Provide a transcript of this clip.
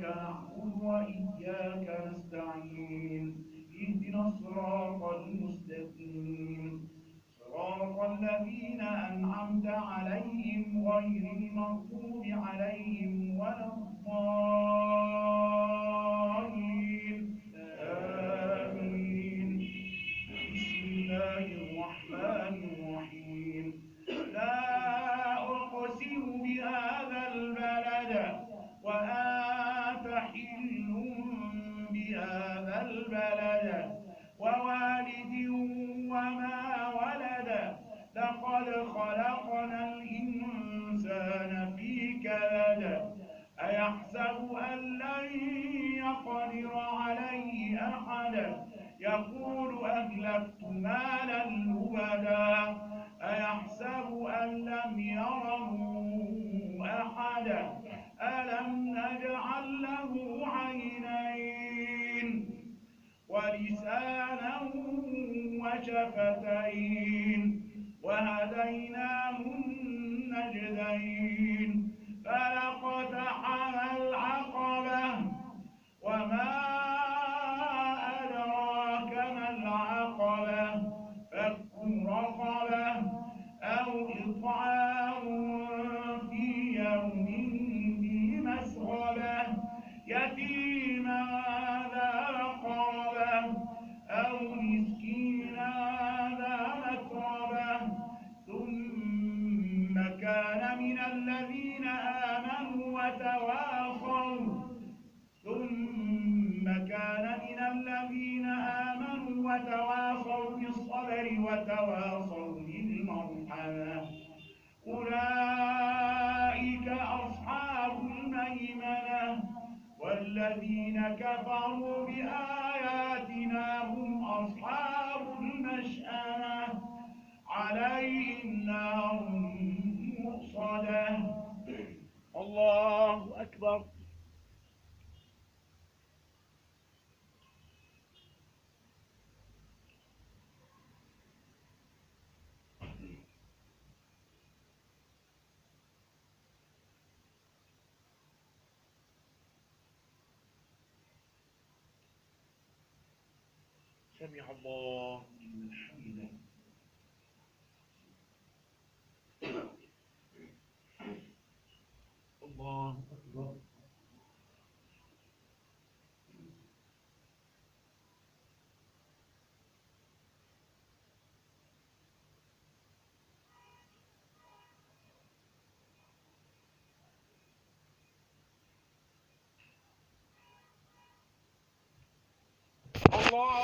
نعبد وإياك نستعين اهدنا الصراط المستقيم صراط الذين أنعمت عليهم غير المغضوب عليهم ولا الضالين آمين. بسم الله الرحمن الرحيم لا أقسم بهذا البلد وأنت حل بهذا البلد ووالد وما ولد لقد خلقنا الإنسان في كبد أيحسب أن لن يقدر عليه أحد يقول أهلكت مالا لبدا أيحسب أن لم يره أحد ألم نجعل له عينين ولسانا وشفتين وهديناه النجدين فلاقتحم العقبة وما أدراك ما العقبة فك رقبة أو إطعام في يوم ذي مسغبة يتيما ذا مقربة أو مسكينا ذا متربة ثم كان من الذين آمنوا وتواصوا بالصبر وتواصوا بالمرحمة أولئك أصحاب الميمنة والذين كفروا بآياتنا هم أصحاب المشأمة عليهم نار مؤصدة. الله أكبر. سمع الله لمن حمده. الله أكبر. الله